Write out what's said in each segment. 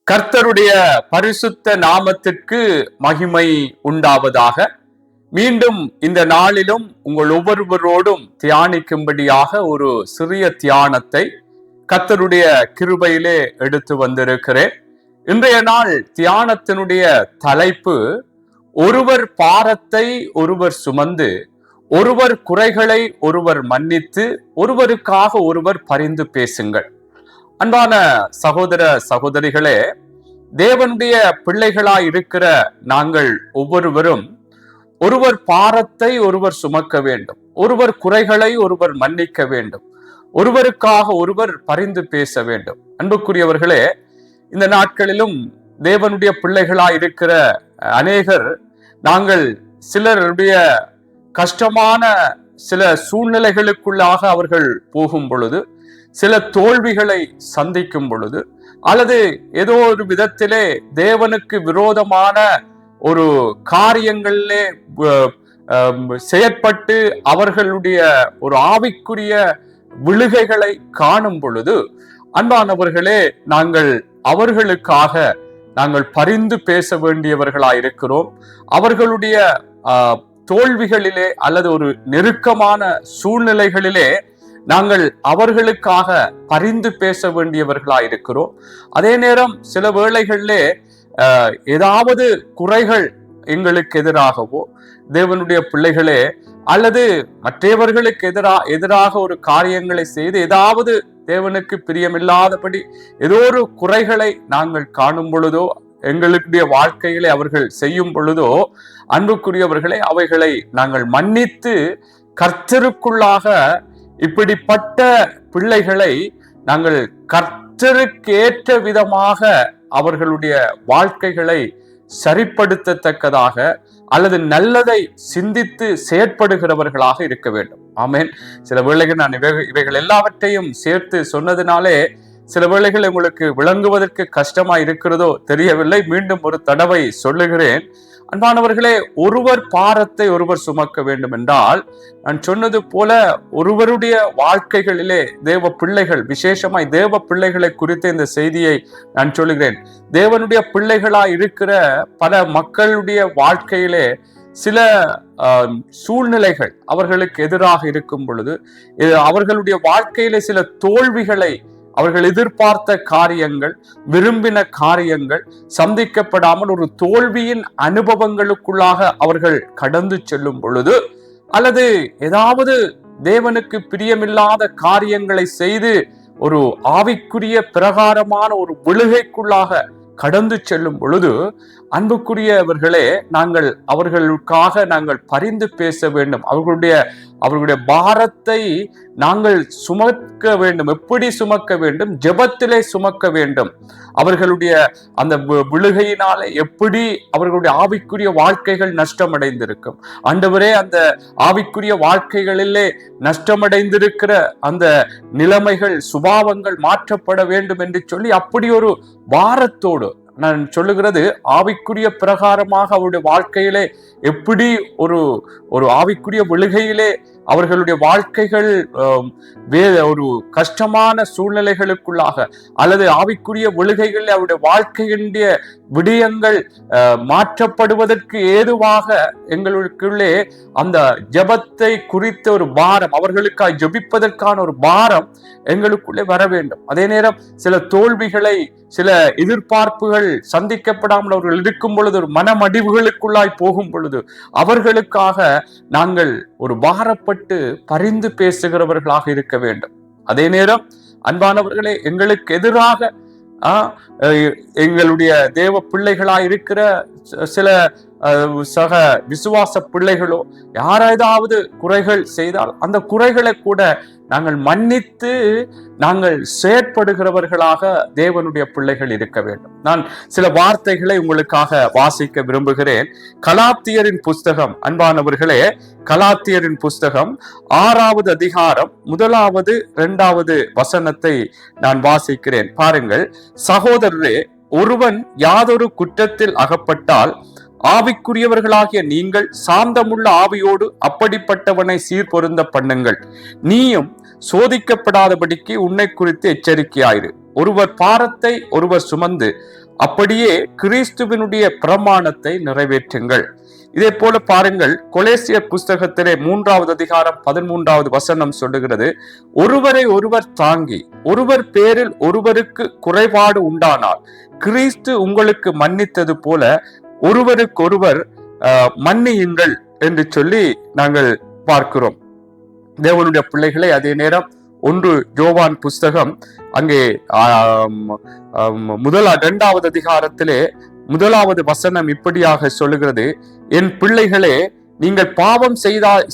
கர்த்தருடைய பரிசுத்த நாமத்திற்கு மகிமை உண்டாவதாக. மீண்டும் இந்த நாளிலும் உங்கள் ஒவ்வொருவரோடும் தியானிக்கும்படியாக ஒரு சிறிய தியானத்தை கர்த்தருடைய கிருபையிலே எடுத்து வந்திருக்கிறேன். இன்றைய நாள் தியானத்தினுடைய தலைப்பு, ஒருவர் பாரத்தை ஒருவர் சுமந்து, ஒருவர் குறைகளை ஒருவர் மன்னித்து, ஒருவருக்காக ஒருவர் பரிந்து பேசுங்கள். அன்பான சகோதர சகோதரிகளே, தேவனுடைய பிள்ளைகளாய் இருக்கிற நாங்கள் ஒவ்வொருவரும் ஒருவர் பாரத்தை ஒருவர் சுமக்க வேண்டும், ஒருவர் குறைகளை ஒருவர் மன்னிக்க வேண்டும், ஒருவருக்காக ஒருவர் பரிந்து பேச வேண்டும். அன்புக்குரியவர்களே, இந்த நாட்களிலும் தேவனுடைய பிள்ளைகளாய் இருக்கிற அநேகர் நாங்கள் சிலருடைய கஷ்டமான சில சூழ்நிலைகளுக்குள்ளாக அவர்கள் போகும் பொழுது, சில தோல்விகளை சந்திக்கும் பொழுது, அல்லது ஏதோ ஒரு விதத்திலே தேவனுக்கு விரோதமான ஒரு காரியங்களிலே செயற்பட்டு அவர்களுடைய ஒரு ஆவிக்குரிய விழுகைகளை காணும் பொழுது, அன்பானவர்களே, நாங்கள் அவர்களுக்காக நாங்கள் பரிந்து பேச வேண்டியவர்களாயிருக்கிறோம். அவர்களுடைய தோல்விகளிலே அல்லது ஒரு நெருக்கமான சூழ்நிலைகளிலே நாங்கள் அவர்களுக்காக பரிந்து பேச வேண்டியவர்களாயிருக்கிறோம். அதே நேரம் சில வேளைகளிலே ஏதாவது குறைகள் எங்களுக்கு எதிராகவோ, தேவனுடைய பிள்ளைகளே அல்லது மற்றவர்களுக்கு எதிராக ஒரு காரியங்களை செய்து ஏதாவது தேவனுக்கு பிரியமில்லாதபடி ஏதோ ஒரு குறைகளை நாங்கள் காணும் பொழுதோ, எங்களுடைய வாழ்க்கையிலே அவர்கள் செய்யும் பொழுதோ, அன்புக்குரியவர்களே, அவைகளை நாங்கள் மன்னித்து கர்த்தருக்குள்ளாக இப்படிப்பட்ட பிள்ளைகளை நாங்கள் கர்த்தருக்கு ஏற்ற விதமாக அவர்களுடைய வாழ்க்கைகளை சரிப்படுத்தத்தக்கதாக அல்லது நல்லதை சிந்தித்து செயற்படுகிறவர்களாக இருக்க வேண்டும். ஆமேன். சில வேளைகள் நான் இவைகள் எல்லாவற்றையும் சேர்த்து சொன்னதினாலே சில வேளைகள் உங்களுக்கு விளங்குவதற்கு கஷ்டமா இருக்கிறதோ தெரியவில்லை. மீண்டும் ஒரு தடவை சொல்லுகிறேன். அன்பானவர்களே, ஒருவர் பாரத்தை ஒருவர் சுமக்க வேண்டும் என்றால், நான் சொன்னது போல ஒருவருடைய வாழ்க்கைகளிலே தேவ பிள்ளைகள், விசேஷமாய் தேவ பிள்ளைகளை குறித்த இந்த செய்தியை நான் சொல்லுகிறேன். தேவனுடைய பிள்ளைகளாய் இருக்கிற பல மக்களுடைய வாழ்க்கையிலே சில சூழ்நிலைகள் அவர்களுக்கு எதிராக இருக்கும் பொழுது, அவர்களுடைய வாழ்க்கையிலே சில தோல்விகளை, அவர்கள் எதிர்பார்த்த காரியங்கள், விரும்பின காரியங்கள் சந்திக்கப்படாமல் ஒரு தோல்வியின் அனுபவங்களுக்குள்ளாக அவர்கள் கடந்து செல்லும் பொழுது, அல்லது ஏதாவது தேவனுக்கு பிரியமில்லாத காரியங்களை செய்து ஒரு ஆவிக்குரிய பிரகாரமான ஒரு விழுகைக்குள்ளாக கடந்து செல்லும் பொழுது, அன்புக்குரியவர்களே, நாங்கள் அவர்களுக்காக நாங்கள் பரிந்து பேச வேண்டும். அவர்களுடைய பாரத்தை நாங்கள் சுமக்க வேண்டும். எப்படி சுமக்க வேண்டும்? ஜெபத்திலே சுமக்க வேண்டும். அவர்களுடைய அந்த விழுகையினாலே எப்படி அவர்களுடைய ஆவிக்குரிய வாழ்க்கைகள் நஷ்டமடைந்திருக்கும். ஆண்டவரே, அந்த ஆவிக்குரிய வாழ்க்கைகளிலே நஷ்டமடைந்திருக்கிற அந்த நிலைமைகள், சுபாவங்கள் மாற்றப்பட வேண்டும் என்று சொல்லி அப்படி ஒரு பாரத்தோடு, நான் சொல்லுகிறது ஆவிக்குரிய பிரகாரமாக அவருடைய வாழ்க்கையிலே எப்படி ஒரு ஆவிக்குரிய விழுகையிலே அவர்களுடைய வாழ்க்கைகள் ஒரு கஷ்டமான சூழ்நிலைகளுக்குள்ளாக அல்லது ஆவிக்குரிய விழுகைகளில் அவருடைய வாழ்க்கையினுடைய விடயங்கள் மாற்றப்படுவதற்கு ஏதுவாக எங்களுக்குள்ளே அந்த ஜெபத்தை குறித்த ஒரு பாரம், அவர்களுக்காக ஜெபிப்பதற்கான ஒரு பாரம் எங்களுக்குள்ளே வர வேண்டும். அதே நேரம் சில தோல்விகளை, சில எதிர்பார்ப்புகள் சந்திக்கப்படாமல் அவர்கள் இருக்கும் பொழுது, ஒரு மனமடிவுகளுக்குள்ளாய் போகும் பொழுது, அவர்களுக்காக நாங்கள் ஒரு பாரப்பட்டு பரிந்து பேசுகிறவர்களாக இருக்க வேண்டும். அதே நேரம் அன்பானவர்களே, எங்களுக்கு எதிராக எங்களுடைய தேவ பிள்ளைகளாய் இருக்கிற சில சக விசுவாச பிள்ளைகளோ யாராவது குறைகள் செய்தால் அந்த குறைகளை கூட நாங்கள் மன்னித்து நாங்கள் செயற்படுகிறவர்களாக தேவனுடைய பிள்ளைகள் இருக்க வேண்டும். நான் சில வார்த்தைகளை உங்களுக்காக வாசிக்க விரும்புகிறேன். கலாத்தியரின் புஸ்தகம், அன்பானவர்களே, கலாத்தியரின் புஸ்தகம் 6வது அதிகாரம் 1வது 2வது வசனத்தை நான் வாசிக்கிறேன். பாருங்கள். சகோதரரே, ஒருவன் யாதொரு குற்றத்தில் அகப்பட்டால் ஆவிக்குரியவர்களாகிய நீங்கள் சாந்தமுள்ள ஆவியோடு அப்படிப்பட்டவனை சீர்பொருந்த பண்ணுங்கள். நீயும் சோதிக்கப்படாதபடிக்கு உன்னை குறித்து எச்சரிக்கையாயிரு. ஒருவர் பாரத்தை ஒருவர் சுமந்து அப்படியே கிறிஸ்துவினுடைய பிரமாணத்தை நிறைவேற்றுங்கள். இதே போல பாருங்கள், கொலேசியர் புஸ்தகத்திலே 3வது அதிகாரம் 13வது வசனம் சொல்லுகிறது, ஒருவரை ஒருவர் தாங்கி ஒருவர் பேரில் ஒருவருக்கு குறைபாடு உண்டானால் கிறிஸ்து உங்களுக்கு மன்னித்தது போல ஒருவருக்கொருவர் மன்னியுங்கள் என்று சொல்லி நாங்கள் பார்க்கிறோம். தேவனுடைய பிள்ளைகளை, அதே நேரம் 1 யோவான் புஸ்தகம் அங்கே 2வது அதிகாரத்திலே 1வது வசனம் இப்படியாக சொல்லுகிறது, என் பிள்ளைகளே, நீங்கள் பாவம்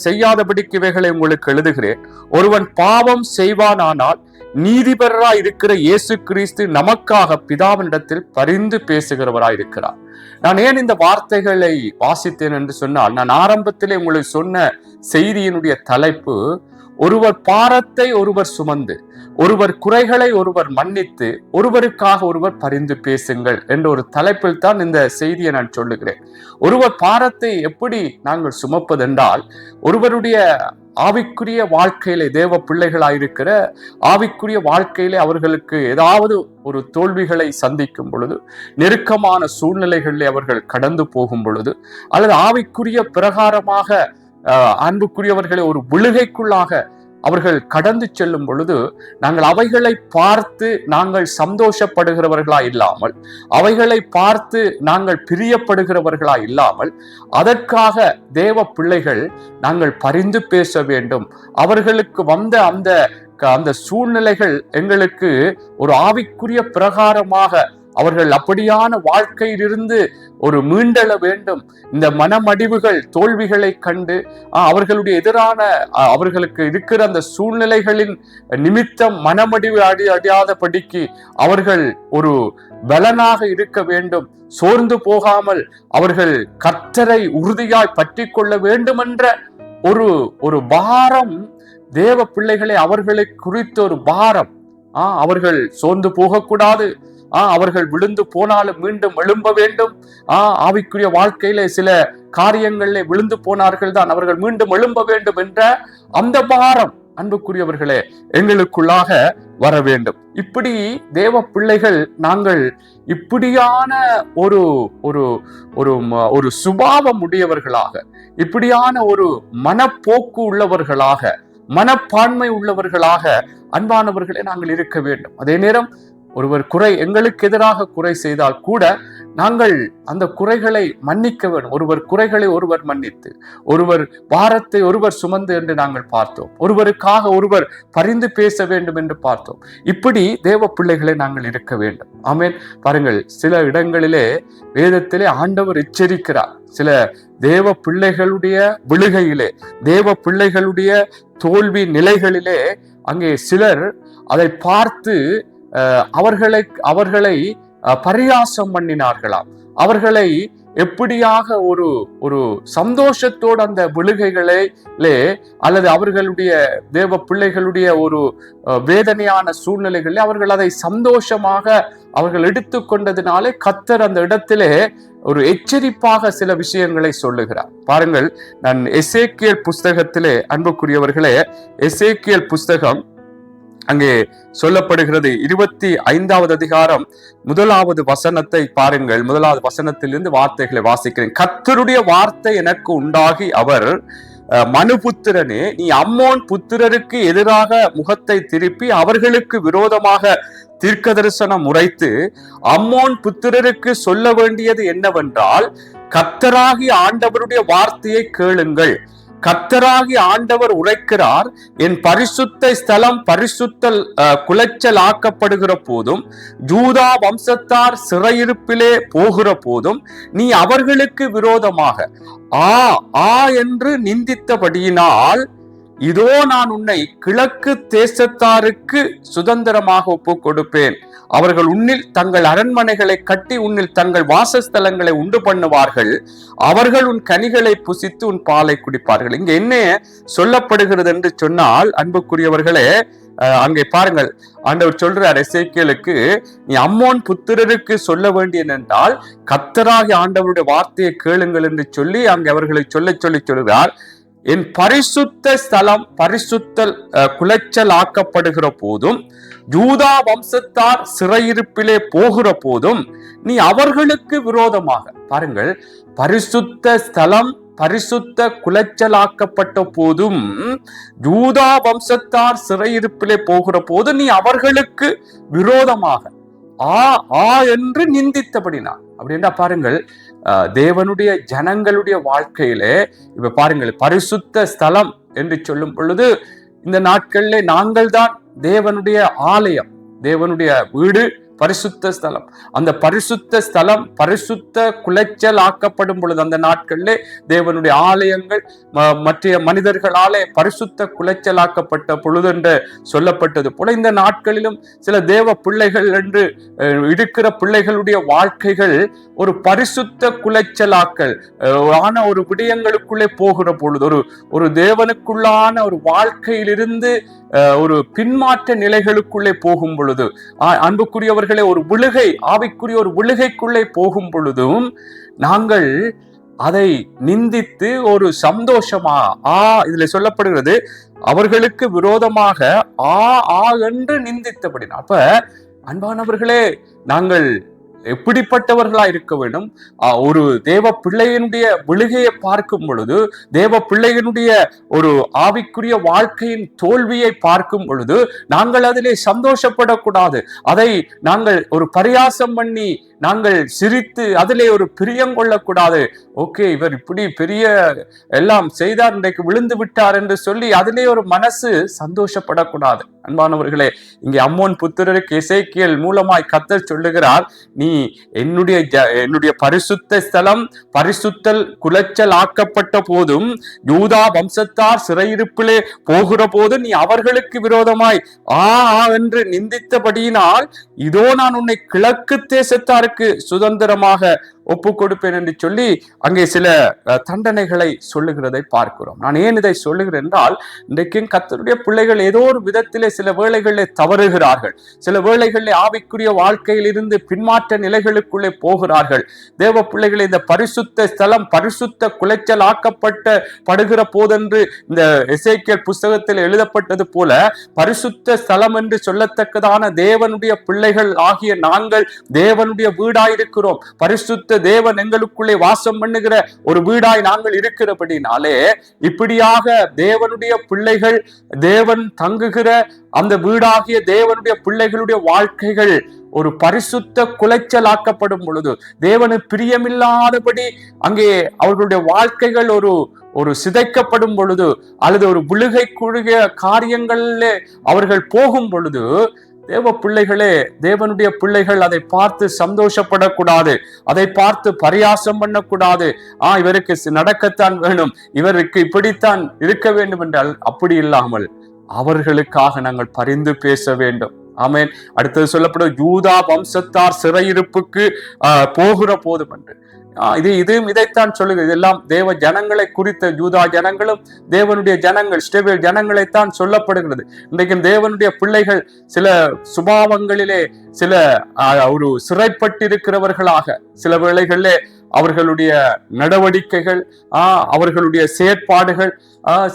செய்யாதபடிக்கு இவைகளை உங்களுக்கு எழுதுகிறேன். ஒருவன் பாவம் செய்வானானால் நீதிபரராய் இருக்கிற இயேசு கிறிஸ்து நமக்காக பிதாவினிடத்தில் பரிந்து பேசுகிறவராய் இருக்கிறார். நான் ஏன் இந்த வார்த்தைகளை வாசித்தேன் என்று சொன்னால், நான் ஆரம்பத்திலே உங்களுக்கு சொன்ன செய்தியினுடைய தலைப்பு, ஒருவர் பாரத்தை ஒருவர் சுமந்து ஒருவர் குறைகளை ஒருவர் மன்னித்து ஒருவருக்காக ஒருவர் பரிந்து பேசுங்கள் என்ற ஒரு தலைப்பில் தான் இந்த செய்தியை நான் சொல்லுகிறேன். ஒருவர் பாரத்தை எப்படி நாங்கள் சுமப்பதென்றால், ஒருவருடைய ஆவிக்குரிய வாழ்க்கையிலே, தேவ பிள்ளைகளாயிருக்கிற ஆவிக்குரிய வாழ்க்கையிலே அவர்களுக்கு ஏதாவது ஒரு தோல்விகளை சந்திக்கும் பொழுது, நெருக்கமான சூழ்நிலைகளிலே அவர்கள் கடந்து போகும் பொழுது, அல்லது ஆவிக்குரிய பிரகாரமாக அன்புக்குரியவர்களை ஒரு விழுகைக்குள்ளாக அவர்கள் கடந்து செல்லும் பொழுது, நாங்கள் அவைகளை பார்த்து நாங்கள் சந்தோஷப்படுகிறவர்களா இல்லாமல், அவைகளை பார்த்து நாங்கள் பிரியப்படுகிறவர்களா இல்லாமல், அதற்காக தேவ பிள்ளைகள் நாங்கள் பரிந்து பேச வேண்டும். அவர்களுக்கு வந்த அந்த சூழ்நிலைகள் எங்களுக்கு ஒரு ஆவிக்குரிய பிரகாரமாக அவர்கள் அப்படியான வாழ்க்கையிலிருந்து ஒரு மீண்டெழ வேண்டும். இந்த மனமடிவுகள், தோல்விகளை கண்டு அவர்களுடைய எதிரான அவர்களுக்கு இருக்கிற அந்த சூழ்நிலைகளின் நிமித்தம் மனமடிவு அடையாதபடிக்கு அவர்கள் ஒரு பலனாக இருக்க வேண்டும். சோர்ந்து போகாமல் அவர்கள் கர்த்தரை உறுதியாய் பற்றி கொள்ள வேண்டும் என்ற ஒரு பாரம், தேவ பிள்ளைகளை அவர்களை குறித்த ஒரு பாரம். அவர்கள் சோர்ந்து போகக்கூடாது. அவர்கள் விழுந்து போனாலும் மீண்டும் எழும்ப வேண்டும். ஆவிக்குரிய வாழ்க்கையில சில காரியங்களிலே விழுந்து போனார்கள் தான், அவர்கள் மீண்டும் எழும்ப வேண்டும் என்ற அந்த பாரம், அன்புக்குரியவர்களே, எங்களுக்குள்ளாக வர வேண்டும். இப்படி தேவ பிள்ளைகள் நாங்கள் இப்படியான ஒரு ஒரு ஒரு சுபாவம் உடையவர்களாக, இப்படியான ஒரு மனப்போக்கு உள்ளவர்களாக, மனப்பான்மை உள்ளவர்களாக அன்பானவர்களே நாங்கள் இருக்க வேண்டும். அதே நேரம் ஒருவர் எங்களுக்கு எதிராக குறை செய்தால் கூட நாங்கள் அந்த குறைகளை மன்னிக்க வேண்டும். ஒருவர் குறைகளை ஒருவர் மன்னித்து, ஒருவர் பாரத்தை ஒருவர் சுமந்து என்று நாங்கள் பார்த்தோம். ஒருவருக்காக ஒருவர் பரிந்து பேச வேண்டும் என்று பார்த்தோம். இப்படி தேவ பிள்ளைகளை நாங்கள் இருக்க வேண்டும். ஆமென். பாருங்கள், சில இடங்களிலே வேதத்திலே ஆண்டவர் எச்சரிக்கிறார். சில தேவ பிள்ளைகளுடைய விழுகையிலே, தேவ பிள்ளைகளுடைய தோல்வி நிலைகளிலே அங்கே சிலர் அதை பார்த்து அவர்களை பரியாசம் பண்ணினார்களாம். அவர்களை எப்படியாக ஒரு சந்தோஷத்தோடு அந்த விழுகைகளிலே அல்லது அவர்களுடைய தேவ பிள்ளைகளுடைய ஒரு வேதனையான சூழ்நிலைகளிலே அவர்கள் அதை சந்தோஷமாக அவர்கள் எடுத்துக்கொண்டதினாலே கர்த்தர் அந்த இடத்திலே ஒரு எச்சரிப்பாக சில விஷயங்களை சொல்லுகிறார். பாருங்கள், நான் எசேக்கியேல் புஸ்தகத்திலே, அன்புக்குரியவர்களே, எசேக்கியேல் புஸ்தகம் அங்கே சொல்லப்படுகிறது 25வது அதிகாரம் 1வது வசனத்தை பாருங்கள். 1வது வசனத்திலிருந்து வார்த்தைகளை வாசிக்கிறேன். கர்த்தருடைய வார்த்தை எனக்கு உண்டாகி அவர், மனுபுத்திரனே, நீ அம்மோன் புத்திரருக்கு எதிராக முகத்தை திருப்பி அவர்களுக்கு விரோதமாக தீர்க்க தரிசனம் உரைத்து அம்மோன் புத்திரருக்கு சொல்ல வேண்டியது என்னவென்றால், கர்த்தராகிய ஆண்டவருடைய வார்த்தையை கேளுங்கள். கர்த்தராகிய ஆண்டவர் உரைக்கிறார், என் பரிசுத்த ஸ்தலம் பரிசுத்த குலைச்சல் ஆக்கப்படுகிற போதும், யூதா வம்சத்தார் சிறையிருப்பிலே போகிற போதும், நீ அவர்களுக்கு விரோதமாக என்று நிந்தித்தபடியினால், இதோ நான் உன்னை கிழக்கு தேசத்தாருக்கு சுதந்திரமாக ஒப்புக் கொடுப்பேன். அவர்கள் உன்னில் தங்கள் அரண்மனைகளை கட்டி உன்னில் தங்கள் வாசஸ்தலங்களை உண்டு பண்ணுவார்கள். அவர்கள் உன் கனிகளை புசித்து உன் பாலை குடிப்பார்கள். இங்க என்ன சொல்லப்படுகிறது என்று சொன்னால், அன்புக்குரியவர்களே, அங்கே பாருங்கள், ஆண்டவர் சொல்றார் எசேக்கியேலுக்கு, நீ அம்மோன் புத்திரருக்கு சொல்ல வேண்டியது என்றால் கர்த்தராகிய ஆண்டவருடைய வார்த்தையை கேளுங்கள் என்று சொல்லி அங்கே அவர்களை சொல்லுகிறார். என் பரிசுத்த ஸ்தலம் பரிசுத்தல் குலைச்சல் ஆக்கப்படுகிற போதும், யூதா வம்சத்தார் சிறையிருப்பிலே போகிற போதும் நீ அவர்களுக்கு விரோதமாக, பாருங்கள், பரிசுத்த ஸ்தலம் பரிசுத்த குலைச்சலாக்கப்பட்ட போதும் யூதா வம்சத்தார் சிறையிருப்பிலே போகிற போது நீ அவர்களுக்கு விரோதமாக என்று நிந்தித்தபடினார். அப்படின்னா பாருங்கள், தேவனுடைய ஜனங்களுடைய வாழ்க்கையிலே இப்ப பாருங்கள், பரிசுத்த ஸ்தலம் என்று சொல்லும் பொழுது இந்த நாட்களிலே நாங்கள் தான் தேவனுடைய ஆலயம், தேவனுடைய வீடு பரிசுத்த ஸ்தலம். அந்த பரிசுத்த ஸ்தலம் பரிசுத்த குலைச்சல் ஆக்கப்படும் பொழுது அந்த நாட்களிலே தேவனுடைய ஆலயங்கள் மற்ற மனிதர்களாலே பரிசுத்த குலைச்சல் ஆக்கப்பட்ட பொழுது என்று சொல்லப்பட்டது போல இந்த நாட்களிலும் சில தேவ பிள்ளைகள் என்று இருக்கிற பிள்ளைகளுடைய வாழ்க்கைகள் ஒரு பரிசுத்த குலைச்சலாக்கல் ஆன ஒரு விடயங்களுக்குள்ளே போகிற பொழுது ஒரு தேவனுக்குள்ளான ஒரு வாழ்க்கையிலிருந்து ஒரு பின்மாற்ற நிலைகளுக்குள்ளே போகும் பொழுது, அன்புக்குரியவர்களே, ஒரு விழுகை, ஆவிக்குரிய ஒரு விழுகைக்குள்ளே போகும் பொழுதும் நாங்கள் அதை நிந்தித்து ஒரு சந்தோஷமா இதுல சொல்லப்படுகிறது, அவர்களுக்கு விரோதமாக என்று நிந்தித்தபடினா. அப்ப அன்பானவர்களே, நாங்கள் எப்படிப்பட்டவர்களா இருக்க வேண்டும்? ஒரு தேவ பிள்ளையினுடைய விழுகையை பார்க்கும் பொழுது, தேவ பிள்ளையினுடைய ஒரு ஆவிக்குரிய வாழ்க்கையின் தோல்வியை பார்க்கும் பொழுது நாங்கள் அதிலே சந்தோஷப்படக்கூடாது. அதை நாங்கள் ஒரு பரியாசம் பண்ணி நாங்கள் சிரித்து அதிலே ஒரு பிரியம் கொள்ளக்கூடாது. ஓகே, இவர் இப்படி பெரிய எல்லாம் செய்தார், இன்றைக்கு விழுந்து விட்டார் என்று சொல்லி அதிலே ஒரு மனசு சந்தோஷப்படக்கூடாது. அன்பானவர்களே, இங்கே அம்மோன் புத்திரருக்கு எசேக்கியேல் மூலமாய் கர்த்தர் சொல்லுகிறார், நீ என்னுடைய பரிசுத்த ஸ்தலம் பரிசுத்தல் குலைச்சல் ஆக்கப்பட்ட போதும் யூதா வம்சத்தார் சிறையிருப்பிலே போகிற போது நீ அவர்களுக்கு விரோதமாய் என்று நிந்தித்தபடியினால் இதோ நான் உன்னை கிழக்கு தேசத்தாருக்கு சுதந்திரமாக ஒப்பு கொடுப்பேன் என்று சொல்லி அங்கே சில தண்டனைகளை சொல்லுகிறதை பார்க்கிறோம். நான் ஏன் இதை சொல்லுகிறேன் என்றால், இன்றைக்கு கர்த்தருடைய பிள்ளைகள் ஏதோ ஒரு விதத்திலே சில வேளைகளிலே தவறுகிறார்கள், சில வேளைகளிலே ஆவிக்குரிய வாழ்க்கையில் இருந்து பின்மாற்ற நிலைகளுக்குள்ளே போகிறார்கள். தேவ பிள்ளைகளை, இந்த பரிசுத்த ஸ்தலம் பரிசுத்த குலைச்சல் படுகிற போதென்று இந்த எசேக்கியேல் புஸ்தகத்தில் எழுதப்பட்டது போல பரிசுத்த ஸ்தலம் என்று சொல்லத்தக்கதான தேவனுடைய பிள்ளைகள் ஆகிய நாங்கள் தேவனுடைய வீடாயிருக்கிறோம். பரிசுத்த தேவன் எங்களுக்குள்ளே வாசம் பண்ணுகிற ஒரு வீடாய் நாங்கள் இருக்கிறபடினாலே இப்படியாக தேவனுடைய பிள்ளைகள், தேவன் தங்குகிற அந்த வீடாகிய தேவனுடைய பிள்ளைகளுடைய வாழ்க்கைகள் ஒரு பரிசுத்த குலைச்சலாக்கப்படும் பொழுது, தேவனு பிரியமில்லாதபடி அங்கே அவர்களுடைய வாழ்க்கைகள் ஒரு சிதைக்கப்படும் பொழுது, அல்லது ஒரு விழுகை குழுகிய காரியங்களிலே அவர்கள் போகும் பொழுது, தேவ பிள்ளைகளே, தேவனுடைய பிள்ளைகள் அதை பார்த்து சந்தோஷப்படக்கூடாது, அதை பார்த்து பரியாசம் பண்ணக்கூடாது. இவருக்கு நடக்கத்தான் வேணும், இவருக்கு இப்படித்தான் இருக்க வேண்டும் என்றால் அப்படி இல்லாமல் அவர்களுக்காக நாங்கள் பரிந்து பேச வேண்டும். ஆமென். அடுத்தது சொல்லப்படும், யூதா வம்சத்தார் சிறையிருப்புக்கு போகிற போதும் என்று இதைத்தான் சொல்லுங்க. இதெல்லாம் தேவ ஜனங்களை குறித்த, யூதா ஜனங்களும் தேவனுடைய ஜனங்கள், இஸ்ரவேல் ஜனங்களைத்தான் சொல்லப்படுகிறது. இன்றைக்கு தேவனுடைய பிள்ளைகள் சில சுபாவங்களிலே சில ஒரு சிறைப்பட்டிருக்கிறவர்களாக, சில வேளைகளிலே அவர்களுடைய நடவடிக்கைகள், அவர்களுடைய செயற்பாடுகள்,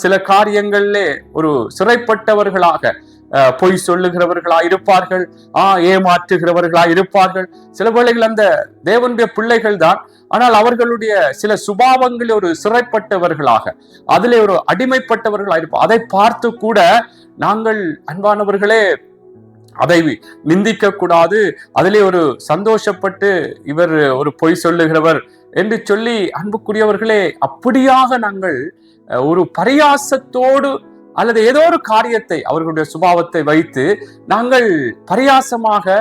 சில காரியங்களிலே ஒரு சிறைப்பட்டவர்களாக, பொய் சொல்லுகிறவர்களா இருப்பார்கள், ஏமாற்றுகிறவர்களா இருப்பார்கள். சில வேளைகள் அந்த தேவனுடைய பிள்ளைகள் தான், ஆனால் அவர்களுடைய சில சுபாவங்களில் ஒரு சிறைப்பட்டவர்களாக, அதிலே ஒரு அடிமைப்பட்டவர்களா இருப்பார். அதை பார்த்து கூட நாங்கள் அன்பானவர்களே அதை நிந்திக்க கூடாது, அதிலே ஒரு சந்தோஷப்பட்டு இவர் ஒரு பொய் சொல்லுகிறவர் என்று சொல்லி, அன்புக்குரியவர்களே, அப்படியாக நாங்கள் ஒரு பரியாசத்தோடு அல்லது ஏதோ ஒரு காரியத்தை அவர்களுடைய சுபாவத்தை வைத்து நாங்கள் பரியாசமாக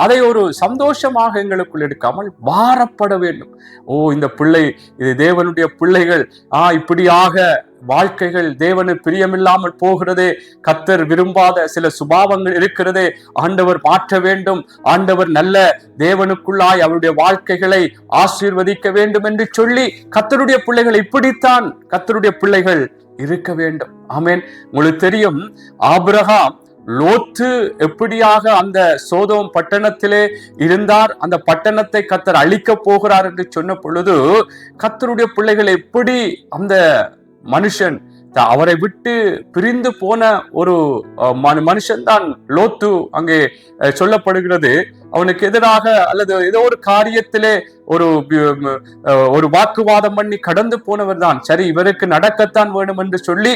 அதை ஒரு சந்தோஷமாக எங்களுக்குள் எடுக்காமல் வாரப்பட வேண்டும். இந்த பிள்ளை, இது தேவனுடைய பிள்ளைகள், இப்படியாக வாழ்க்கைகள் தேவனு பிரியமில்லாமல் போகிறதே, கர்த்தர் விரும்பாத சில சுபாவங்கள் இருக்கிறதே, ஆண்டவர் மாற்ற வேண்டும், ஆண்டவர் நல்ல தேவனுக்குள்ளாய் அவருடைய வாழ்க்கைகளை ஆசீர்வதிக்க வேண்டும் என்று சொல்லி கர்த்தருடைய பிள்ளைகள் இப்படித்தான் கர்த்தருடைய பிள்ளைகள் இருக்க வேண்டும். ஆமென். உங்களுக்கு தெரியும், ஆபிரகாம் லோத்து எப்படியாக அந்த சோதோம் பட்டணத்திலே இருந்தார், அந்த பட்டணத்தை கர்த்தர் அழிக்க போகிறார் என்று சொன்ன பொழுது கர்த்தருடைய பிள்ளைகள் எப்படி அந்த மனுஷன் அவரை விட்டு பிரிந்து போன ஒரு மனுஷன்தான் லோத்து. அங்கே சொல்லப்படுகிறது அவனுக்கு எதிராக அல்லது ஏதோ ஒரு காரியத்திலே ஒரு வாக்குவாதம் பண்ணி கடந்து போனவர் தான். சரி, இவருக்கு நடக்கத்தான் வேணும் என்று சொல்லி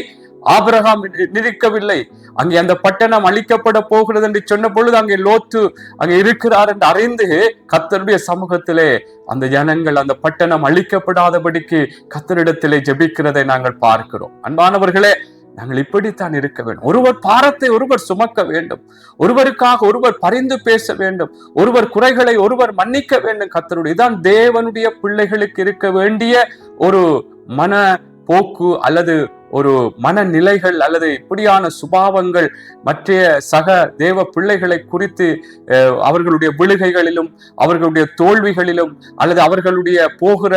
ஆபிரகாம் நிற்கவில்லை. அங்கே அந்த பட்டணம் அழிக்கப்பட போகிறது என்று சொன்ன பொழுது அங்கே லோத்து அங்கே இருக்கிறார் என்று அறிந்து கர்த்தருடைய சமூகத்திலே அந்த ஜனங்கள் அந்த பட்டணம் அழிக்கப்படாதபடிக்கு கர்த்தரிடத்திலே ஜெபிக்கிறதை நாங்கள் பார்க்கிறோம். அன்பானவர்களே, நாங்கள் இப்படித்தான் இருக்க வேண்டும். ஒருவர் பாரத்தை ஒருவர் சுமக்க வேண்டும், ஒருவருக்காக ஒருவர் பரிந்து பேச வேண்டும், ஒருவர் குறைகளை ஒருவர் மன்னிக்க வேண்டும். கர்த்தருடைய இதான் தேவனுடைய பிள்ளைகளுக்கு இருக்க வேண்டிய ஒரு மன போக்கு அல்லது ஒரு மனநிலைகள் அல்லது இப்படியான சுபாவங்கள். மற்ற சக தேவ பிள்ளைகளை குறித்து அவர்களுடைய விழுகைகளிலும் அவர்களுடைய தோல்விகளிலும் அல்லது அவர்களுடைய போகிற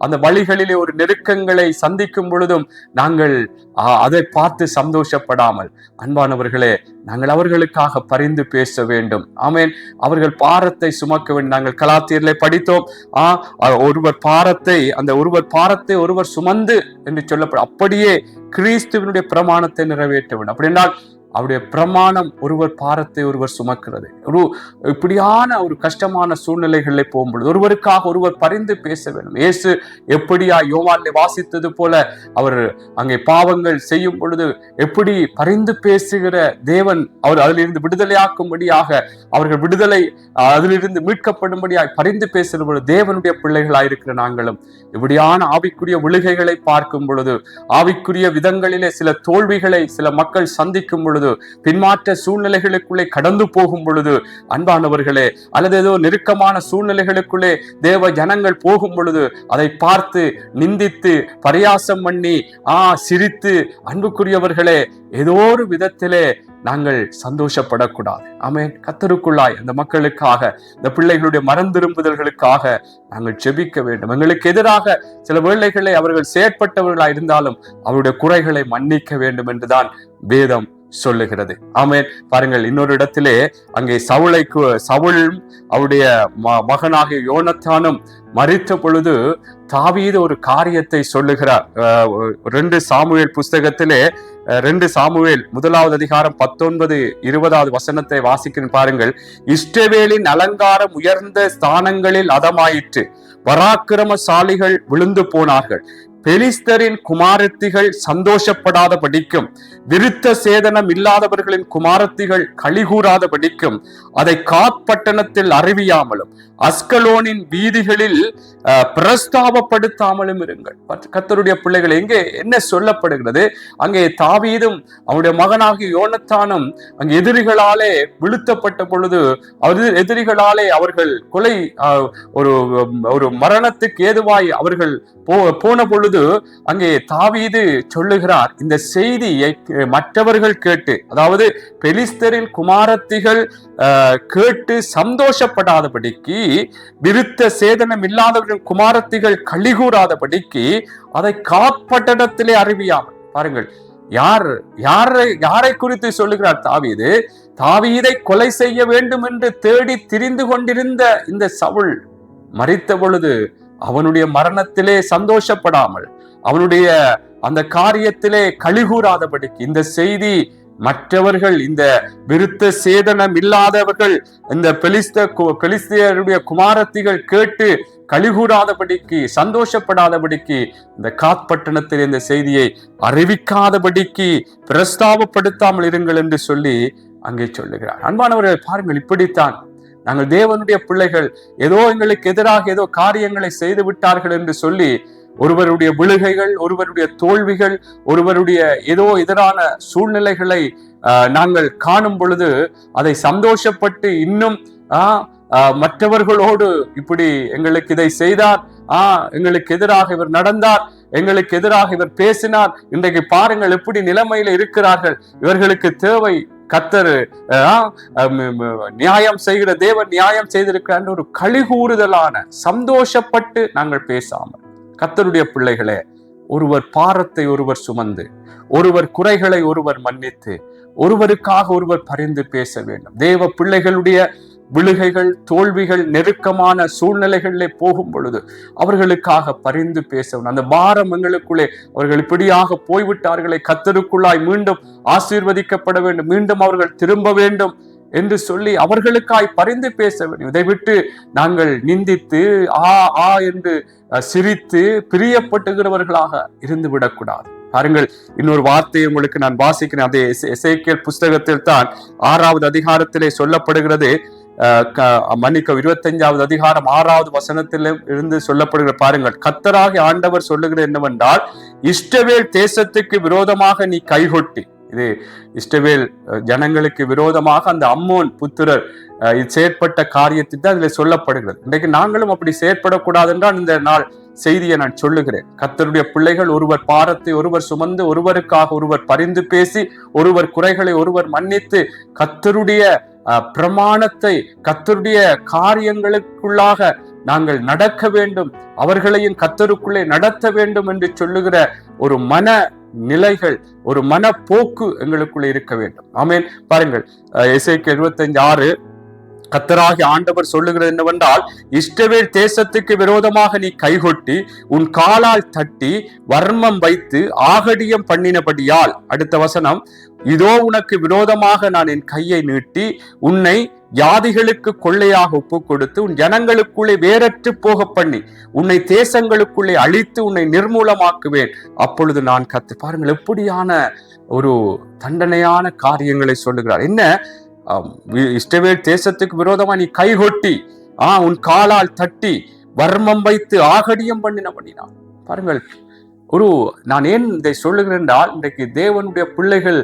அந்த வழிகளிலே ஒரு நெருக்கங்களை சந்திக்கும் பொழுதும் நாங்கள் அதை பார்த்து சந்தோஷப்படாமல், அன்பானவர்களே, நாங்கள் அவர்களுக்காக பரிந்து பேச வேண்டும். ஆமேன். அவர்கள் பாரத்தை சுமக்க வேண்டும். நாங்கள் கலாத்தியர்களை படித்தோம். ஒருவர் பாரத்தை ஒருவர் சுமந்து என்று சொல்லப்படும். அப்படியே கிறிஸ்துவனுடைய பிரமாணத்தை நிறைவேற்ற வேண்டும். அப்படி என்றால் அவருடைய பிரமாணம் ஒருவர் பாரத்தை ஒருவர் சுமக்கிறது. இப்படியான ஒரு கஷ்டமான சூழ்நிலைகளில் போகும்பொழுது ஒருவருக்காக ஒருவர் பரிந்து பேச வேண்டும். இயேசு எப்படியா யோவானிலே வாசித்தது போல அவர் அங்கே பாவங்கள் செய்யும் பொழுது எப்படி பரிந்து பேசுகிற தேவன் அவர் அதிலிருந்து விடுதலையாக்கும்படியாக அவர்கள் விடுதலை அதிலிருந்து மீட்கப்படும்படியாக பரிந்து பேசுகிற பொழுது தேவனுடைய பிள்ளைகளாயிருக்கிற நாங்களும் இப்படியான ஆவிக்குரிய விழுகைகளை பார்க்கும் பொழுது, ஆவிக்குரிய விதங்களிலே சில தோல்விகளை சில மக்கள் சந்திக்கும் பொழுது, பின்மாற்ற சூழ்நிலைகளுக்குள்ளே கடந்து போகும் பொழுது, அன்பானவர்களே, அல்லது ஏதோ நெருக்கமான சூழ்நிலைகளுக்குள்ளே தேவ ஜனங்கள் போகும் பொழுது அதை பார்த்து நிந்தித்து பரியாசம் பண்ணி சிரித்து, அன்புக்குரியவர்களே, ஏதோ ஒரு விதத்திலே நாங்கள் சந்தோஷப்படக்கூடாது. ஆமென். கர்த்தருக்குள்ளாய் அந்த மக்களுக்காக, இந்த பிள்ளைகளுடைய மறந்திரும்புதல்களுக்காக நாங்கள் ஜெபிக்க வேண்டும். எங்களுக்கு எதிராக சில வேளைகளை அவர்கள் செயற்பட்டவர்களாய் இருந்தாலும் அவருடைய குறைகளை மன்னிக்க வேண்டும் என்றுதான் வேதம் சொல்லுகிறது. ஆமென். பாருங்கள், இன்னொரு இடத்திலே அங்கே சவுலும் அவருடைய மகனாகிய யோனத்தானும் மரித்த பொழுது தாவீது ஒரு காரியத்தை சொல்லுகிறார். 2 சாமுவேல் புஸ்தகத்திலே 2 சாமுவேல் 1வது அதிகாரம் 19-20 வசனத்தை வாசிக்கிறேன் பாருங்கள். இஸ்ரவேலின் அலங்காரம் உயர்ந்த ஸ்தானங்களில் அதமாயிற்று, பராக்கிரமசாலிகள் விழுந்து போனார்கள், பெலிஸ்தரின் குமாரத்திகள் சந்தோஷப்படாத படிக்கும், விருத்த சேதனம் இல்லாதவர்களின் குமாரத்திகள் களிகூறாத படிக்கும், அதை காத்பட்டணத்தில் அறிவியாமலும் அஸ்கலோனின் வீதிகளில் பிரஸ்தாபப்படுத்தாமலும் இருங்கள். கர்த்தருடைய பிள்ளைகள், எங்கே என்ன சொல்லப்படுகிறது? அங்கே தாவீதும் அவனுடைய மகனாகிய யோனத்தானும் அங்கே எதிரிகளாலே வீழ்த்தப்பட்ட பொழுது, எதிரிகளாலே அவர்கள் கொலை ஒரு மரணத்துக்கு ஏதுவாய் அவர்கள் போன பொழுது அங்கே தாவீது சொல்லுகிறார், இந்த செய்தியை மற்றவர்கள் கேட்டு, அதாவது பெலிஸ்தரின் குமாரத்திகள் கேட்டு சந்தோஷப்படாதபடிக்கு, விருத்த சேதனம் இல்லாதவர்கள் குமாரத்திகள் களிகூறாதபடிக்கு அதை காத்பட்டணத்திலே அறிவியாமல். பாருங்கள், யாரை குறித்து சொல்லுகிறார் தாவீது? தாவீதை கொலை செய்ய வேண்டும் என்று தேடி திரிந்து கொண்டிருந்த இந்த சவுல் மரித்த பொழுது அவனுடைய மரணத்திலே சந்தோஷப்படாமல், அவனுடைய அந்த காரியத்திலே களிகூறாதபடிக்கு இந்த செய்தி மற்றவர்கள், இந்த விருத்த சேதனம் இல்லாதவர்கள், இந்த பெலிஸ்தியருடைய குமாரத்திகள் கேட்டு களிகூறாதபடிக்கு, சந்தோஷப்படாதபடிக்கு, இந்த காத்பட்டணத்தில் இந்த செய்தியை அறிவிக்காதபடிக்கு பிரஸ்தாபப்படுத்தாமல் இருங்கள் என்று சொல்லி அங்கே சொல்லுகிறார். அன்பானவர்கள், பாருங்கள், இப்படித்தான் நாங்கள் தேவனுடைய பிள்ளைகள் ஏதோ எங்களுக்கு எதிராக ஏதோ காரியங்களை செய்து விட்டார்கள் என்று சொல்லி ஒருவருடைய விழுகைகள், ஒருவருடைய தோல்விகள், ஒருவருடைய ஏதோ எதிரான சூழ்நிலைகளை நாங்கள் காணும் பொழுது அதை சந்தோஷப்பட்டு இன்னும் மற்றவர்களோடு இப்படி எங்களுக்கு இதை செய்தார், எங்களுக்கு எதிராக இவர் நடந்தார், எங்களுக்கு எதிராக இவர் பேசினார், இன்றைக்கு பாருங்கள் எப்படி நிலைமையில இருக்கிறார்கள், இவர்களுக்கு தேவை கர்த்தர் நியாயம் செய்கிற தேவன் நியாயம் செய்திருக்கிறார் ஒரு களிகூறுதலான சந்தோஷப்பட்டு நாங்கள் பேசாமல், கர்த்தருடைய பிள்ளைகளே, ஒருவர் பாரத்தை ஒருவர் சுமந்து, ஒருவர் குறைகளை ஒருவர் மன்னித்து, ஒருவருக்காக ஒருவர் பரிந்து பேச வேண்டும். தேவ பிள்ளைகளுடைய விழுகைகள், தோல்விகள், நெருக்கமான சூழ்நிலைகளிலே போகும் பொழுது அவர்களுக்காக பரிந்து பேசவும், அந்த பாரம் எங்களுக்குள்ளே அவர்கள் இப்படியாக போய்விட்டார்களே, கர்த்தருக்குள்ளாய் மீண்டும் ஆசீர்வதிக்கப்பட வேண்டும், மீண்டும் அவர்கள் திரும்ப வேண்டும் என்று சொல்லி அவர்களுக்காய் பரிந்து பேச வேண்டும். இதை விட்டு நாங்கள் நிந்தித்து ஆ என்று சிரித்து பிரியப்பட்டுகிறவர்களாக இருந்து விடக்கூடாது. பாருங்கள், இன்னொரு வார்த்தையை உங்களுக்கு நான் வாசிக்கிறேன். அதே எசேக்கியேல் புஸ்தகத்தில் தான் 6வது அதிகாரத்திலே சொல்லப்படுகிறது. மன்னிக்க 25வது அதிகாரம் 6வது வசனத்தில இருந்து சொல்லப்படுகிற பாருங்கள். கர்த்தராகிய ஆண்டவர் சொல்லுகிறது என்னவென்றால், இஸ்ரவேல் தேசத்துக்கு விரோதமாக நீ கைகொட்டி, இது இஸ்ரவேல் ஜனங்களுக்கு விரோதமாக அந்த அம்மோன் புத்திரர் செயற்பட்ட காரியத்தை தான் இதுல சொல்லப்படுகிறது. இன்றைக்கு நாங்களும் அப்படி செயற்படக்கூடாது என்றால் இந்த நாள் செய்தியை நான் சொல்லுகிறேன். கர்த்தருடைய பிள்ளைகள் ஒருவர் பாரத்தை ஒருவர் சுமந்து, ஒருவருக்காக ஒருவர் பரிந்து பேசி, ஒருவர் குறைகளை ஒருவர் மன்னித்து, கர்த்தருடைய பிரமாணத்தை, கர்த்தருடைய காரியங்களுக்குள்ளாக நாங்கள் நடக்க வேண்டும், அவர்களையும் கர்த்தருக்குள்ளே நடத்த வேண்டும் என்று சொல்லுகிற ஒரு மன நிலைகள், ஒரு மனப்போக்கு எங்களுக்குள்ளே இருக்க வேண்டும். ஆமென். பாருங்கள், எசேக்கியேல் 25:6 கர்த்தராகிய ஆண்டவர் சொல்லுகிறது என்னவென்றால், இஸ்ரவேல் தேசத்துக்கு விரோதமாக நீ கைகொட்டி உன் காலால் தட்டி வர்மம் வைத்து ஆகடியம் பண்ணினபடியால், அடுத்த வசனம், இதோ உனக்கு விரோதமாக நான் என் கையை நீட்டி உன்னை ஜாதிகளுக்கு கொள்ளையாக ஒப்பு கொடுத்து உன் ஜனங்களுக்குள்ளே வேறற்று போக பண்ணி உன்னை தேசங்களுக்குள்ளே அழித்து உன்னை நிர்மூலமாக்குவேன், அப்பொழுது நான் கர்த்தர். பாருங்கள், எப்படியான ஒரு தண்டனையான காரியங்களை சொல்லுகிறார். என்ன, இஸ்ரவேல் தேசத்துக்கு விரோதமா நீ கைகொட்டி உன் காலால் தட்டி வர்மம் வைத்து ஆகடியம் பண்ணினான். பாருங்கள், நான் ஏன் இதை சொல்லுகிறேன் என்றால், இன்றைக்கு தேவனுடைய பிள்ளைகள்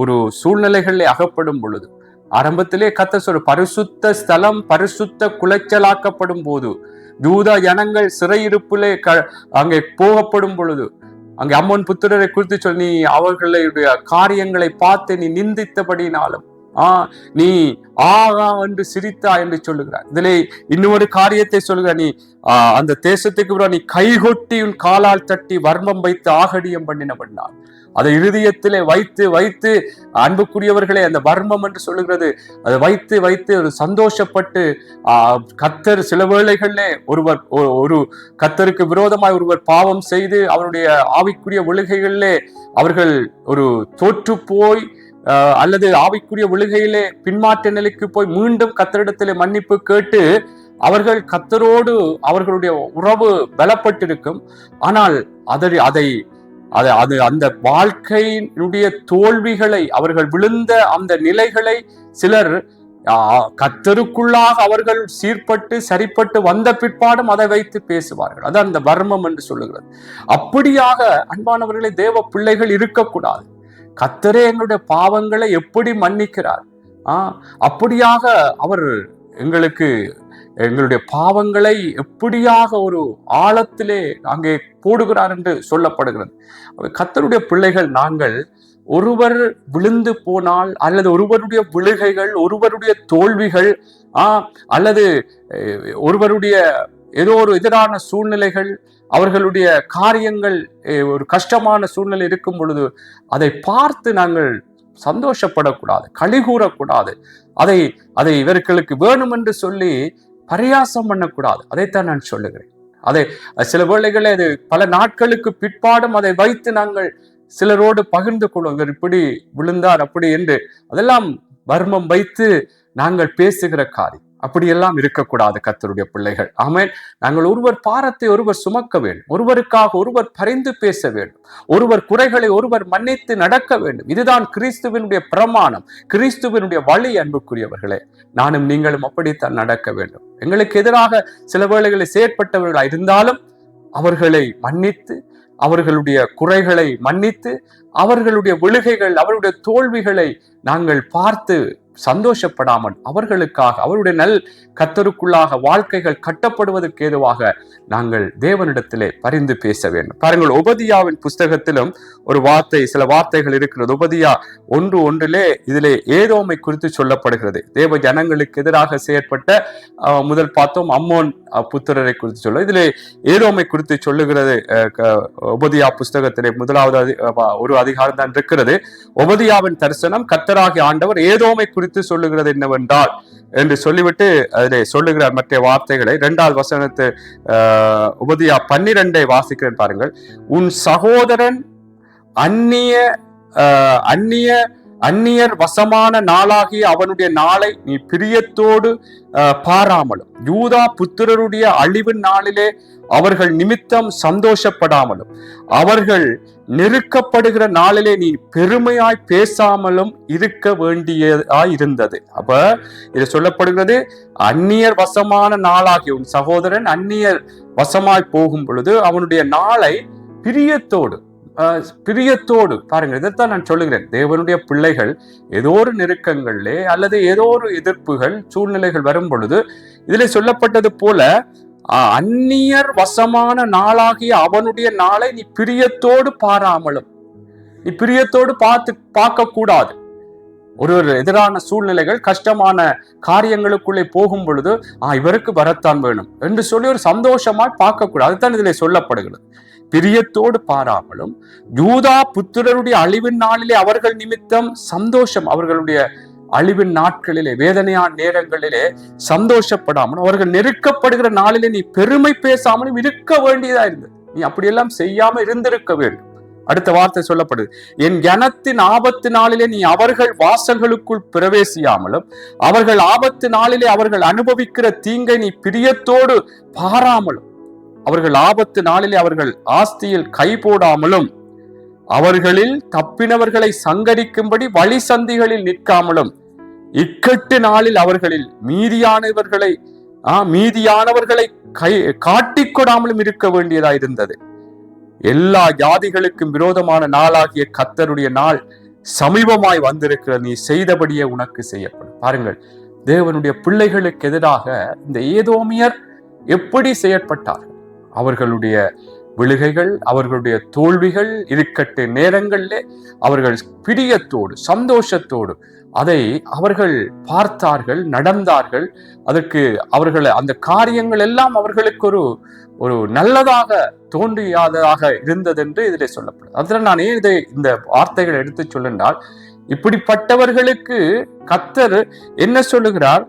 ஒரு சூழ்நிலைகளிலே அகப்படும் பொழுது, ஆரம்பத்திலே கர்த்தர் சொல்ற பரிசுத்த ஸ்தலம் பரிசுத்த குலைச்சலாக்கப்படும் போது, யூதா ஜனங்கள் சிறையிருப்பிலே அங்கே போகப்படும் பொழுது, அங்கே அம்மோன் புத்திரரை குறித்து சொல்லி, நீ அவர்களுடைய காரியங்களை பார்த்து நீ நிந்தித்தபடினாலும் நீ ஆகா என்று சிரித்தா என்று சொல்லுகிறார். இதிலே இன்னொரு காரியத்தை சொல்லுகிறார், நீ அந்த தேசத்துக்கு நீ கைகொட்டி உன் காலால் தட்டி வர்மம் வைத்து ஆகடியம் பண்ணினபடினால், அதை இருதயத்திலே வைத்து வைத்து, அன்புக்குரியவர்களே, அந்த வர்மம் என்று சொல்லுகிறது, அதை வைத்து வைத்து ஒரு சந்தோஷப்பட்டு கர்த்தர் சில வேளைகளிலே ஒரு கர்த்தருக்கு விரோதமாய் ஒருவர் பாவம் செய்து அவருடைய ஆவிக்குரிய விழுகைகளிலே அவர்கள் ஒரு தோற்று போய் அல்லது ஆவிக்குரிய விழுகையிலே பின்மாற்ற நிலைக்கு போய் மீண்டும் கர்த்தரிடத்திலே மன்னிப்பு கேட்டு அவர்கள் கர்த்தரோடு அவர்களுடைய உறவு பலப்பட்டிருக்கும். ஆனால் அந்த வாழ்க்கையினுடைய தோல்விகளை, அவர்கள் விழுந்த அந்த நிலைகளை சிலர் கர்த்தருக்குள்ளாக அவர்கள் சீர்பட்டு சரிப்பட்டு வந்த பிற்பாடும் அதை வைத்து பேசுவார்கள். அதான் அந்த வர்மம் என்று சொல்லுகிறது. அப்படியாக அன்பானவர்களே, தேவ பிள்ளைகள் இருக்கக்கூடாது. கர்த்தரே எங்களுடைய பாவங்களை எப்படி மன்னிக்கிறார், அப்படியாக அவர் எங்களுடைய பாவங்களை எப்படியாக ஒரு ஆழத்திலே அங்கே போடுகிறார் என்று சொல்லப்படுகிறது. கர்த்தருடைய பிள்ளைகள் நாங்கள் ஒருவர் விழுந்து போனால், அல்லது ஒருவருடைய விழுகைகள், ஒருவருடைய தோல்விகள், அல்லது ஒருவருடைய ஏதோ ஒரு எதிரான சூழ்நிலைகள், அவர்களுடைய காரியங்கள் ஒரு கஷ்டமான சூழ்நிலை இருக்கும் பொழுது அதை பார்த்து நாங்கள் சந்தோஷப்படக்கூடாது, களி கூறக்கூடாது, அதை இவர்களுக்கு வேணும் என்று சொல்லி பரியாசம் பண்ணக்கூடாது. அதைத்தான் நான் சொல்லுகிறேன். அதை சில வேளைகளே அது பல நாட்களுக்கு பிற்பாடும் அதை வைத்து நாங்கள் சிலரோடு பகிர்ந்து கொள்வோம், இவர் இப்படி விழுந்தார் அப்படி என்று, அதெல்லாம் வர்மம் வைத்து நாங்கள் பேசுகிற காரியம். அப்படியெல்லாம் இருக்கக்கூடாது கர்த்தருடைய பிள்ளைகள். ஆமென். நாங்கள் ஒருவர் பாரத்தை ஒருவர் சுமக்க வேண்டும், ஒருவருக்காக ஒருவர் பரிந்து பேச வேண்டும், ஒருவர் குறைகளை ஒருவர் மன்னித்து நடக்க வேண்டும். இதுதான் கிறிஸ்துவனுடைய பிரமாணம், கிறிஸ்துவனுடைய வழி. அன்புக்குரியவர்களே, நானும் நீங்களும் அப்படித்தான் நடக்க வேண்டும். எங்களுக்கு எதிராக சில வேளைகளை செயற்பட்டவர்களாக இருந்தாலும் அவர்களை மன்னித்து, அவர்களுடைய குறைகளை மன்னித்து, அவர்களுடைய விழுகைகள், அவருடைய தோல்விகளை நாங்கள் பார்த்து சந்தோஷப்படாமல் அவர்களுக்காக அவருடைய கர்த்தருக்குள்ளாக வாழ்க்கைகள் கட்டப்படுவதற்கு ஏதுவாக நாங்கள் தேவனிடத்திலே பரிந்து பேச வேண்டும். பாருங்கள், ஒபதியாவின் புஸ்தகத்திலும் ஒரு சில வார்த்தைகள் இருக்கிறது. ஒபதியா 1:1 இதிலே ஏதோமை குறித்து சொல்லப்படுகிறது. தேவ ஜனங்களுக்கு எதிராக செயற்பட்ட முதல் பார்த்தோம் அம்மோன் புத்திரரை குறித்து சொல்ல, இதிலே ஏதோமை குறித்து சொல்லுகிறது. ஒபதியா புஸ்தகத்திலே முதலாவது ஒரு அதிகாரம் தான் இருக்கிறது. ஒபதியாவின் தரிசனம், கர்த்தராகிய ஆண்டவர் ஏதோமை குறித்து சொல்லுகிறது என்னவென்றால், என்று சொல்லிவிட்டு அதிலே சொல்லுகிறார் மற்ற வார்த்தைகளை. 2வது வசனத்தை உபதியா 12 வாசிக்கிறேன் பாருங்கள். உன் சகோதரன் அந்நிய அந்நிய அந்நியர் வசமான நாளாகிய அவனுடைய நாளை நீ பிரியத்தோடு பாராமலும், யூதா புத்திரருடைய அழிவின் நாளிலே அவர்கள் நிமித்தம் சந்தோஷப்படாமலும், அவர்கள் நெருக்கப்படுகிற நாளிலே நீ பெருமையாய் பேசாமலும் இருக்க வேண்டியதாய் இருந்தது. அப்ப இது சொல்லப்படுகிறது, அந்நியர் வசமான நாளாகிய உன் சகோதரன் அந்நியர் வசமாய் போகும் பொழுது அவனுடைய நாளை பிரியத்தோடு பாருங்கள். இதைத்தான் நான் சொல்லுகிறேன். தேவனுடைய பிள்ளைகள் ஏதோ ஒரு நெருக்கங்களிலே அல்லது ஏதோ ஒரு எதிர்ப்புகள் சூழ்நிலைகள் வரும் பொழுது இதில் சொல்லப்பட்டது போல அந்நியர் வசமான நாளாகிய அவனுடைய நாளை நீ பிரியத்தோடு பாராமலும், நீ பிரியத்தோடு பார்க்க கூடாது. ஒரு எதிரான சூழ்நிலைகள் கஷ்டமான காரியங்களுக்குள்ளே போகும் பொழுது இவருக்கு வரத்தான் வேணும் என்று சொல்லி ஒரு சந்தோஷமாய் பார்க்க கூடாது. அதுதான் இதில் சொல்லப்படுகிறது. பிரியத்தோடு பாராமலும், யூதா புத்திரருடைய அழிவின் நாளிலே அவர்கள் நிமித்தம் சந்தோஷம், அவர்களுடைய அழிவின் நாட்களிலே வேதனையான நேரங்களிலே சந்தோஷப்படாமலும், அவர்கள் நெருக்கப்படுகிற நாளிலே நீ பெருமை பேசாமலும் இருக்க வேண்டியதா இருந்தது. நீ அப்படியெல்லாம் செய்யாம இருந்திருக்க வேண்டும். அடுத்த வார்த்தை சொல்லப்படுது, என் ஜனத்தின் ஆபத்து நாளிலே நீ அவர்கள் வாசல்களுக்குள் பிரவேசியாமலும், அவர்கள் ஆபத்து நாளிலே அவர்கள் அனுபவிக்கிற தீங்கை நீ பிரியத்தோடு பாராமலும், அவர்கள் ஆபத்து நாளிலே அவர்கள் ஆஸ்தியில் கை போடாமலும், அவர்களில் தப்பினவர்களை சங்கரிக்கும்படி வழி சந்திகளில் நிற்காமலும், இக்கட்டு நாளில் அவர்களில் மீதியானவர்களை காட்டிக்கொடாமலும் இருக்க வேண்டியதா இருந்தது. எல்லா ஜாதிகளுக்கும் விரோதமான நாளாகிய கர்த்தருடைய நாள் சமீபமாய் வந்திருக்கிற, நீ செய்தபடியே உனக்கு செய்யப்படும். பாருங்கள், தேவனுடைய பிள்ளைகளுக்கு எதிராக இந்த ஏதோமியர் எப்படி செயற்பட்டார்கள். அவர்களுடைய விழுகைகள், அவர்களுடைய தோல்விகள், இருக்கட்டு நேரங்களிலே அவர்கள் பிரியத்தோடு சந்தோஷத்தோடு அதை அவர்கள் பார்த்தார்கள், நடந்தார்கள். அதற்கு அவர்கள் அந்த காரியங்கள் எல்லாம் அவர்களுக்கு ஒரு நல்லதாக தோன்றியாததாக இருந்தது என்று இதிலே சொல்லப்படுது. அதில் நான் ஏன் இந்த வார்த்தைகளை எடுத்து சொல்லுனால், இப்படிப்பட்டவர்களுக்கு கர்த்தர் என்ன சொல்லுகிறார்,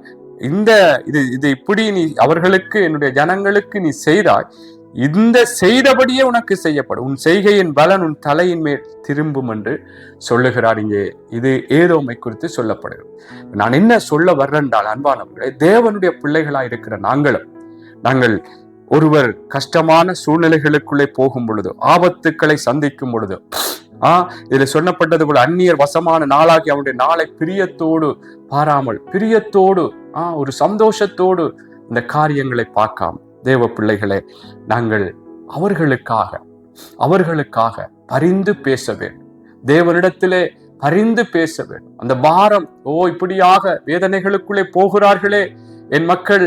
இது இப்படி நீ அவர்களுக்கு, என்னுடைய ஜனங்களுக்கு நீ செய்தாய், இந்த செய்தபடியே உனக்கு செய்யப்படும், உன் செய்கையின் பலன் உன் தலையின் மேல் திரும்பும் என்று சொல்லுகிறார். இங்கே இது ஏதோமை குறித்து சொல்லப்படுகிறது. நான் என்ன சொல்ல வர்றேன்றால், அன்பானவர்களே, தேவனுடைய பிள்ளைகளாய் இருக்கிற நாங்கள் ஒருவர் கஷ்டமான சூழ்நிலைகளுக்குள்ளே போகும் பொழுது, ஆபத்துக்களை சந்திக்கும் பொழுது, இதுல சொல்லப்பட்டது போல அந்நியர் வசமான நாளாகி அவனுடைய நாளை பிரியத்தோடு பாராமல், பிரியத்தோடு ஒரு சந்தோஷத்தோடு இந்த காரியங்களை பார்க்காம, தேவ பிள்ளைகளே, நாங்கள் அவர்களுக்காக பரிந்து பேச வேண்டும். தேவனிடத்திலே பரிந்து பேச வேண்டும். அந்த பாரம், இப்படியாக வேதனைகளுக்குள்ளே போகிறார்களே என் மக்கள்,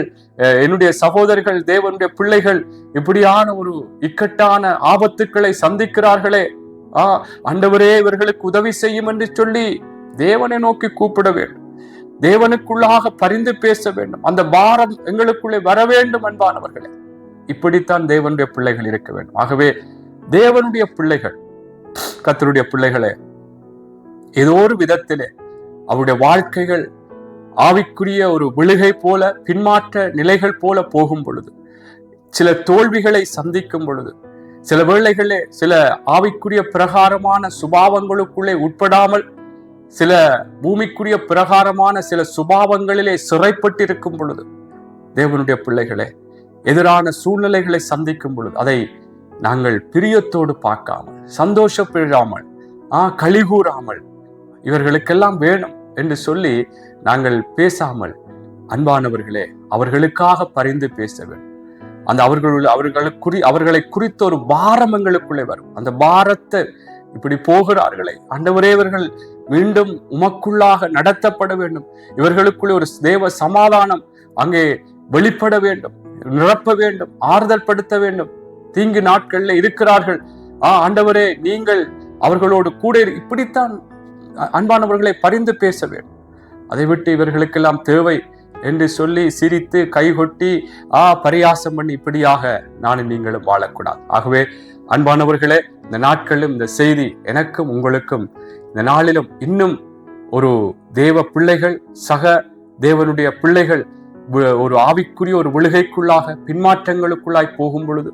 என்னுடைய சகோதரர்கள், தேவனுடைய பிள்ளைகள் இப்படியான ஒரு இக்கட்டான ஆபத்துக்களை சந்திக்கிறார்களே, ஆண்டவரே இவர்களுக்கு உதவி செய்யும் என்று சொல்லி தேவனை நோக்கி கூப்பிட வேண்டும். தேவனுக்குள்ளாக பரிந்து பேச வேண்டும். அந்த பாரம் எங்களுக்குள்ளே வர வேண்டும். அன்பானவர்களே, இப்படித்தான் தேவனுடைய பிள்ளைகள் இருக்க வேண்டும். ஆகவே தேவனுடைய பிள்ளைகள், கர்த்தருடைய பிள்ளைகளே, ஏதோ ஒரு விதத்திலே அவருடைய வாழ்க்கைகள் ஆவிக்குரிய ஒரு விழுகை போல, பின்மாற்ற நிலைகள் போல போகும் பொழுது, சில தோல்விகளை சந்திக்கும் பொழுது, சில வேளைகளே சில ஆவிக்குரிய பிரகாரமான சுபாவங்களுக்குள்ளே உட்படாமல் சில பூமிக்குரிய பிரகாரமான சில சுபாவங்களிலே சிறைப்பட்டிருக்கும் பொழுது, தேவனுடைய பிள்ளைகளே, எதிரான சூழ்நிலைகளை சந்திக்கும் பொழுது அதை நாங்கள் பிரியத்தோடு பார்க்காமல், சந்தோஷப்படாமல், கலிகூறாமல், இவர்களுக்கெல்லாம் வேணும் என்று சொல்லி நாங்கள் பேசாமல், அன்பானவர்களே, அவர்களுக்காக பரிந்து பேச வேண்டும். அந்த அவர்களை குறித்த ஒரு பாரம் எங்களுக்குள்ளே வரும். அந்த பாரத்தை, இப்படி போகிறார்களே ஆண்டவரே, இவர்கள் மீண்டும் உமக்குள்ளாக நடத்தப்பட வேண்டும், இவர்களுக்குள்ளே ஒரு தேவ சமாதானம் அங்கே வெளிப்பட வேண்டும், நிரப்ப வேண்டும், ஆறுதல் படுத்த வேண்டும். தீங்கு நாட்கள்ல இருக்கிறார்கள், ஆண்டவரே நீங்கள் அவர்களோடு கூட, இப்படித்தான் அன்பானவர்களை பரிந்து பேச வேண்டும். அதை விட்டு இவர்களுக்கெல்லாம் தேவை என்று சொல்லி சிரித்து கைகொட்டி பரியாசம் பண்ணி இப்படியாக நானும் நீங்களும் வாழக்கூடாது. ஆகவே அன்பானவர்களே, இந்த நாட்களிலும் இந்த செய்தி எனக்கும் உங்களுக்கும் இந்த நாளிலும் இன்னும் ஒரு தேவ பிள்ளைகள், சக தேவனுடைய பிள்ளைகள் ஒரு ஆவிக்குரிய ஒரு விழுகைக்குள்ளாக பின்மாற்றங்களுக்குள்ளாய் போகும் பொழுது,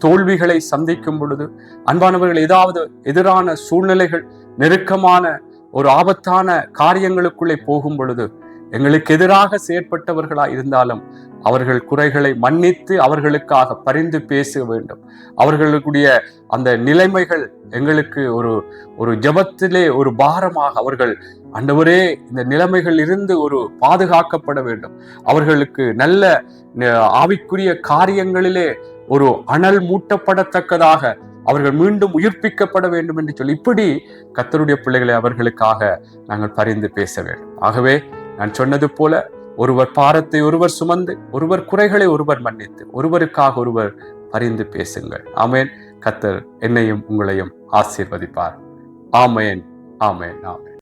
தோல்விகளை சந்திக்கும் பொழுது, அன்பானவர்கள், ஏதாவது எதிரான சூழ்நிலைகள், நெருக்கமான ஒரு ஆபத்தான காரியங்களுக்குள்ளே போகும் பொழுது, எங்களுக்கு எதிராக செயற்பட்டவர்களாய் இருந்தாலும் அவர்கள் குறைகளை மன்னித்து அவர்களுக்காக பரிந்து பேச வேண்டும். அவர்களுடைய அந்த நிலைமைகள் எங்களுக்கு ஒரு ஜெபத்திலே ஒரு பாரமாக, அவர்கள் ஆண்டவரே இந்த நிலைமைகள் இருந்து ஒரு பாதுகாக்கப்பட வேண்டும், அவர்களுக்கு நல்ல ஆவிக்குரிய காரியங்களிலே ஒரு அனல் மூட்டப்படத்தக்கதாக அவர்கள் மீண்டும் உயிர்ப்பிக்கப்பட வேண்டும் என்று சொல்லி, இப்படி கர்த்தருடைய பிள்ளைகளை அவர்களுக்காக நாங்கள் பரிந்து பேச வேண்டும். ஆகவே நான் சொன்னது போல, ஒருவர் பாரத்தை ஒருவர் சுமந்து, ஒருவர் குறைகளை ஒருவர் மன்னித்து, ஒருவருக்காக ஒருவர் பரிந்து பேசுங்கள். ஆமேன். கர்த்தர் என்னையும் உங்களையும் ஆசீர்வதிப்பார். ஆமேன், ஆமேன், ஆமேன்.